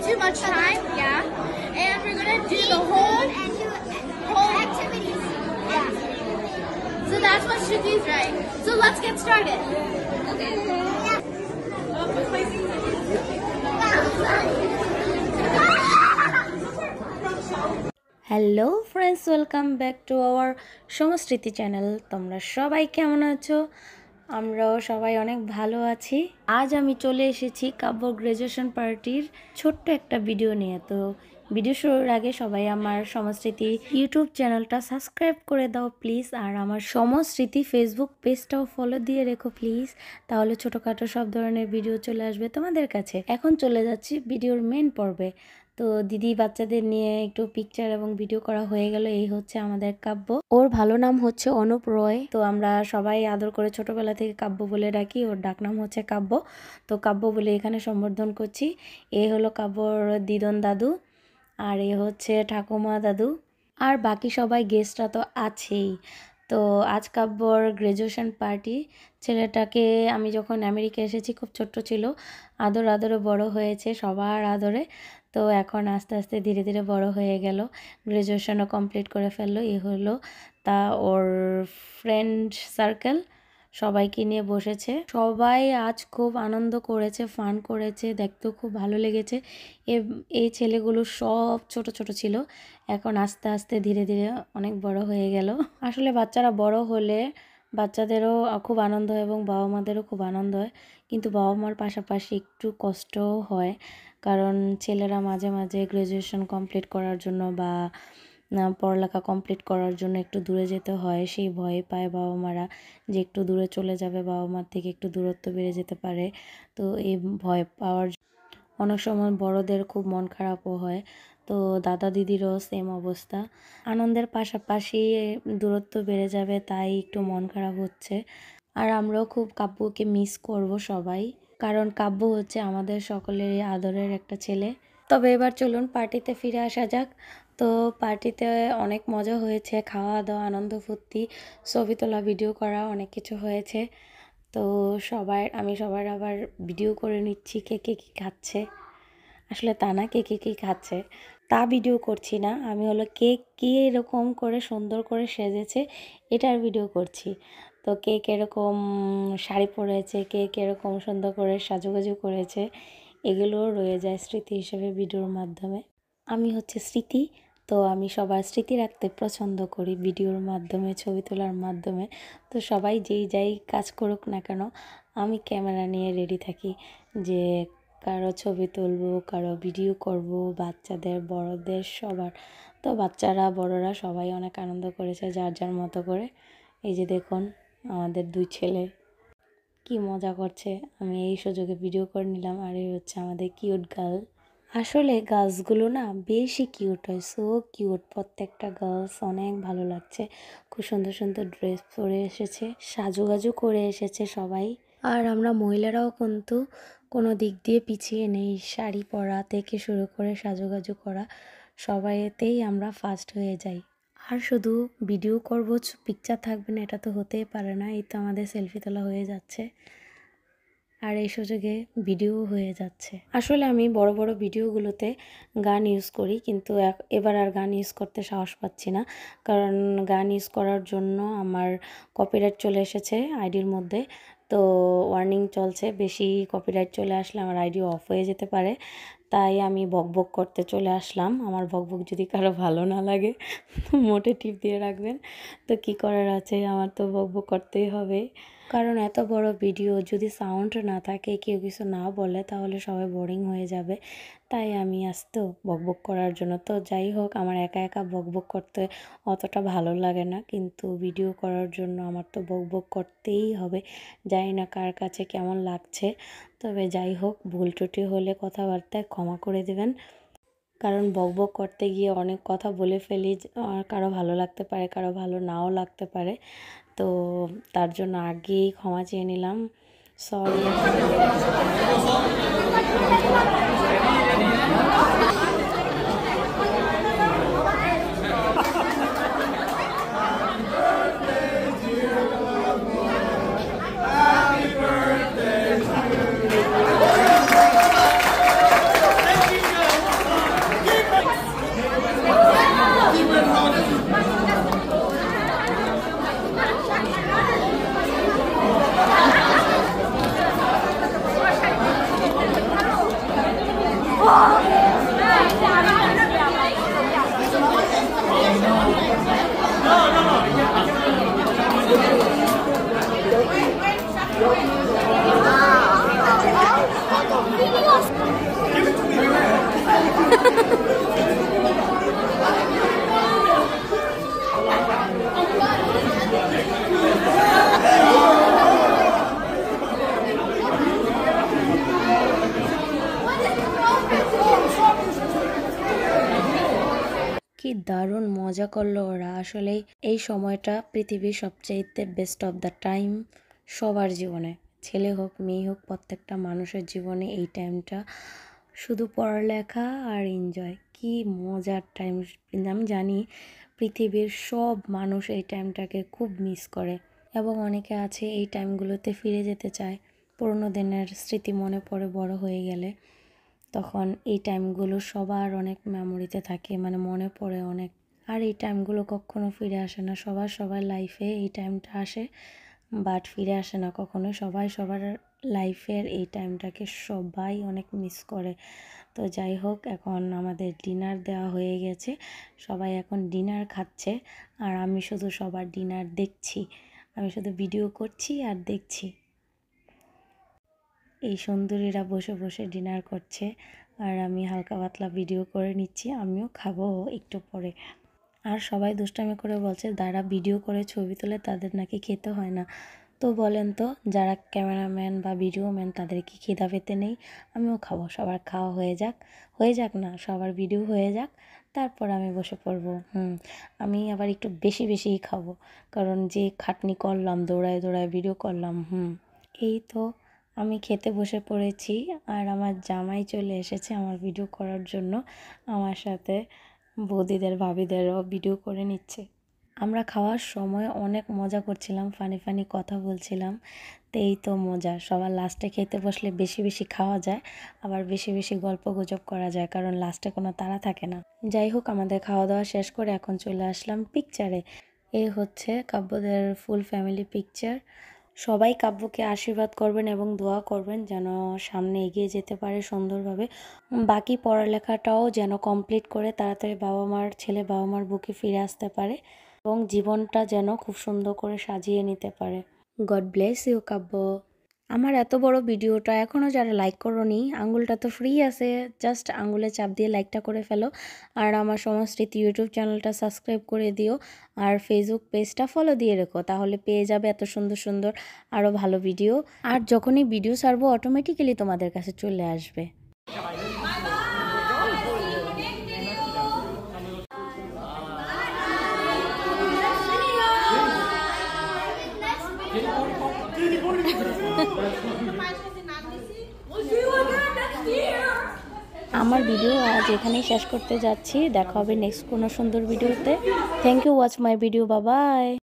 too much time, yeah. And we're gonna do the whole activities. Yeah. So that's what Shruti's right. So let's get started. Okay. Hello friends, welcome back to our Samasmriti channel. তোমরা সবাই কেমন আছো? আমরাও সবাই অনেক ভালো আছি। আজ আমি চলে এসেছি কাব্য গ্র্যাজুয়েশন পার্টির ছোট্ট একটা ভিডিও নিয়ে। তো ভিডিও শুরুর আগে সবাই আমার সমস্মৃতি ইউটিউব চ্যানেলটা সাবস্ক্রাইব করে দাও প্লিজ, আর আমার সমস্মৃতি ফেসবুক পেজটাও ফলো দিয়ে রেখো প্লিজ। তাহলে ছোটোখাটো সব ধরনের ভিডিও চলে আসবে তোমাদের কাছে। এখন চলে যাচ্ছি ভিডিওর মেন পর্বে। তো দিদি বাচ্চাদের নিয়ে একটু পিকচার এবং ভিডিও করা হয়ে গেল। এই হচ্ছে আমাদের কাব্য, ওর ভালো নাম হচ্ছে অনুপ রয়। তো আমরা সবাই আদর করে ছোটবেলা থেকে কাব্য বলে ডাকি, ওর ডাকনাম হচ্ছে কাব্য। তো কাব্য বলে এখানে সম্বোধন করছি। এ হলো কাব্যর দিদন দাদু, আর এ হচ্ছে ঠাকুমা দাদু, আর বাকি সবাই গেস্টরা তো আছেই। তো আজ কাব্যর গ্র্যাজুয়েশন পার্টি। ছেলেটাকে আমি যখন আমেরিকা এসেছি খুব ছোট্ট ছিল, আদরে বড় হয়েছে সবার আদরে। তো এখন আস্তে আস্তে ধীরে ধীরে বড় হয়ে গেল, গ্র্যাজুয়েশনও কমপ্লিট করে ফেললো। এ হলো তা ওর ফ্রেন্ড সার্কেল, সবাইকে নিয়ে বসেছে। সবাই আজ খুব আনন্দ করেছে, ফান করেছে, দেখতেও খুব ভালো লেগেছে। এই ছেলেগুলো সব ছোট ছোট ছিল, এখন আস্তে আস্তে ধীরে ধীরে অনেক বড় হয়ে গেল। আসলে বাচ্চারা বড় হলে বাচ্চাদেরও খুব আনন্দ হয় এবং বাবা মাদেরও খুব আনন্দ হয়, কিন্তু বাবা মার পাশাপাশি একটু কষ্টও হয়। কারণ ছেলেরা মাঝে মাঝে গ্র্যাজুয়েশন কমপ্লিট করার জন্য বা পড়ালেখা কমপ্লিট করার জন্য একটু দূরে যেতে হয়, সেই ভয় পায় বাবা মারা যে একটু দূরে চলে যাবে, বাবা মার থেকে একটু দূরত্ব বেড়ে যেতে পারে। তো এই ভয় পাওয়ার অনেক সময় বড়দের খুব মন খারাপও হয়। তো দাদা দিদিরও সেম অবস্থা, আনন্দের পাশাপাশি দূরত্ব বেড়ে যাবে তাই একটু মন খারাপ হচ্ছে। আর আমরাও খুব কাব্যকে মিস করব সবাই, কারণ কাব্য হচ্ছে আমাদের সকলেরই আদরের একটা ছেলে। তবে এবার চলুন পার্টিতে ফিরে আসা যাক। তো পার্টিতে অনেক মজা হয়েছে, খাওয়া দাওয়া, আনন্দ ফুর্তি, ছবি তোলা, ভিডিও করা, অনেক কিছু হয়েছে। তো আমি সবার আবার ভিডিও করে নিচ্ছি কে কে কী খাচ্ছে। আসলে তা না, কে কে কী খাচ্ছে তা ভিডিও করছি না, আমি হলো কে কী এরকম করে সুন্দর করে সেজেছে এটার ভিডিও করছি। তো কে কীরকম শাড়ি পরেছে, কে কীরকম সুন্দর করে সাজুগুজু করেছে, এগুলোও রয়ে যায় স্মৃতি হিসেবে ভিডিওর মাধ্যমে। আমি হচ্ছে স্মৃতি, তো আমি সবার স্মৃতি রাখতে পছন্দ করি ভিডিওর মাধ্যমে, ছবি তোলার মাধ্যমে। তো সবাই যেই যাই কাজ করুক না কেন, আমি ক্যামেরা নিয়ে রেডি থাকি যে কারো ছবি তুলবো, কারো ভিডিও করব, বাচ্চাদের বড়দের সবার। তো বাচ্চারা বড়রা সবাই অনেক আনন্দ করেছে যার যার মতো করে। এই যে দেখুন আমাদের দুই ছেলে কি মজা করছে, আমি এই সুযোগে ভিডিও করে নিলাম। আর এই হচ্ছে আমাদের কিউট গার্ল। আসলে গার্লসগুলো না বেশি কিউট হয়, সো কিউট। প্রত্যেকটা গার্লস অনেক ভালো লাগছে, খুব সুন্দর সুন্দর ড্রেস পরে এসেছে, সাজুগাজু করে এসেছে সবাই। আর আমরা মহিলারাও কিন্তু কোনো দিক দিয়ে পিছিয়ে নেই, শাড়ি পরা থেকে শুরু করে সাজুগাজু করা সবাইতেই আমরা ফার্স্ট হয়ে যাই। আর শুধু ভিডিও করব, পিকচার থাকবে না এটা তো হতেই পারে না। এই তো আমাদের সেলফি তোলা হয়ে যাচ্ছে, আর এই সুযোগে ভিডিও হয়ে যাচ্ছে। আসলে আমি বড় বড় ভিডিওগুলোতে গান ইউজ করি, কিন্তু এবার আর গান ইউজ করতে সাহস পাচ্ছি না, কারণ গান ইউজ করার জন্য আমার কপিরাইট চলে এসেছে আইডির মধ্যে। তো ওয়ার্নিং চলছে, বেশি কপিরাইট চলে আসলে আমার আইডি অফ হয়ে যেতে পারে। তাই আমি বকবক করতে চলে আসলাম। আমার বকবক যদি কারো ভালো না লাগে মোটে টিপ দিয়ে রাখবেন। তো কি করার আছে, আমার তো বকবক করতেই হবে, কারণ এত বড় ভিডিও যদি সাউন্ড না থাকে, কেউ কিছু না বলে, তাহলে সবাই বোরিং হয়ে যাবে। তাই আমি আসতো বকবক করার জন্য। তো যাই হোক, আমার একা একা বকবক করতে অতটা ভালো লাগে না, কিন্তু ভিডিও করার জন্য আমার তো বকবক করতেই হবে। জানি না কার কাছে কেমন লাগছে, তবে যাই হোক, ভুল ত্রুটি হলে কথাবার্তায় ক্ষমা করে দেবেন, কারণ বকবক করতে গিয়ে অনেক কথা বলে ফেলি, কারো ভালো লাগতে পারে, কারো ভালো নাও লাগতে পারে। তো তার জন্য আগেই ক্ষমা চেয়ে নিলাম, সরি। কি দারুণ মজা করলো ওরা। আসলে এই সময়টা পৃথিবীর সবচাইতে বেস্ট অফ দ্য টাইম সবার জীবনে, ছেলে হোক মেয়ে হোক, প্রত্যেকটা মানুষের জীবনে এই টাইমটা শুধু পড়ালেখা আর এনজয়। কি মজার টাইম। আমি জানি পৃথিবীর সব মানুষ এই টাইমটাকে খুব মিস করে এবং অনেকে আছে এই টাইমগুলোতে ফিরে যেতে চায়। পুরোনো দিনের স্মৃতি মনে পড়ে বড় হয়ে গেলে, তখন এই টাইমগুলো সবার অনেক মেমোরিতে থাকে, মানে মনে পড়ে অনেক। আর এই টাইমগুলো কখনো ফিরে আসে না। সবার লাইফে এই টাইমটা আসে বাট ফিরে আসে না কখনো। সবার লাইফের এই টাইমটাকে সবাই অনেক মিস করে। তো যাই হোক, এখন আমাদের ডিনার দেওয়া হয়ে গেছে, সবাই এখন ডিনার খাচ্ছে আর আমি শুধু সবার ডিনার দেখছি। আমি শুধু ভিডিও করছি আর দেখছি। এই সুন্দরীরা বসে বসে ডিনার করছে আর আমি হালকা পাতলা ভিডিও করে নিচ্ছি। আমিও খাবো একটু পরে। আর সবাই দুষ্টামি করে বলছে যারা ভিডিও করে ছবি তোলে তাদের নাকি খেতে হয় না। তো বলেন তো, যারা ক্যামেরাম্যান বা ভিডিও ম্যান তাদের কি খিদা পেতে নেই? আমিও খাবো। সবার খাওয়া হয়ে যাক না, সবার ভিডিও হয়ে যাক, তারপর আমি বসে পড়বো। আমি আবার একটু বেশিই খাবো, কারণ যে খাটনি করলাম, দৌড়ায় ভিডিও করলাম। এই তো আমি খেতে বসে পড়েছি আর আমার জামাই চলে এসেছে আমার ভিডিও করার জন্য। আমার সাথে বৌদিদের ভাবিদেরও ভিডিও করে নিচ্ছে। আমরা খাওয়ার সময় অনেক মজা করছিলাম, ফানি কথা বলছিলাম। তো এই তো মজা। সবার লাস্টে খেতে বসলে বেশি খাওয়া যায়, আবার বেশি গল্প গুজব করা যায়, কারণ লাস্টে কোনো তাড়া থাকে না। যাই হোক, আমাদের খাওয়া দাওয়া শেষ করে এখন চলে আসলাম পিকচারে। এই হচ্ছে কাব্যদের ফুল ফ্যামিলি পিকচার। সবাই কাব্যকে আশীর্বাদ করবেন এবং দোয়া করবেন যেন সামনে এগিয়ে যেতে পারে সুন্দরভাবে। বাকি পড়ালেখাটাও যেন কমপ্লিট করে তাড়াতাড়ি ছেলে বাবা মার বুকে ফিরে আসতে পারে এবং জীবনটা যেন খুব সুন্দর করে সাজিয়ে নিতে পারে। গড ব্লেস ইউ কাব্য। আমার এত বড় ভিডিওটা এখনও যারা লাইক করোনি, আঙ্গুলটা তো ফ্রি আছে, জাস্ট আঙ্গুলে চাপ দিয়ে লাইকটা করে ফেলো। আর আমার সংস্কৃতি ইউটিউব চ্যানেলটা সাবস্ক্রাইব করে দিও আর ফেসবুক পেজটা ফলো দিয়ে রেখো, তাহলে পেয়ে যাবে এত সুন্দর আরও ভালো ভিডিও। আর যখনই ভিডিও ছাড়বো অটোমেটিক্যালি তোমাদের কাছে চলে আসবে। আমার ভিডিও আজ এখানেই শেষ করতে যাচ্ছি। দেখা হবে নেক্সট কোনো সুন্দর ভিডিওতে। Thank you watch my video. Bye by.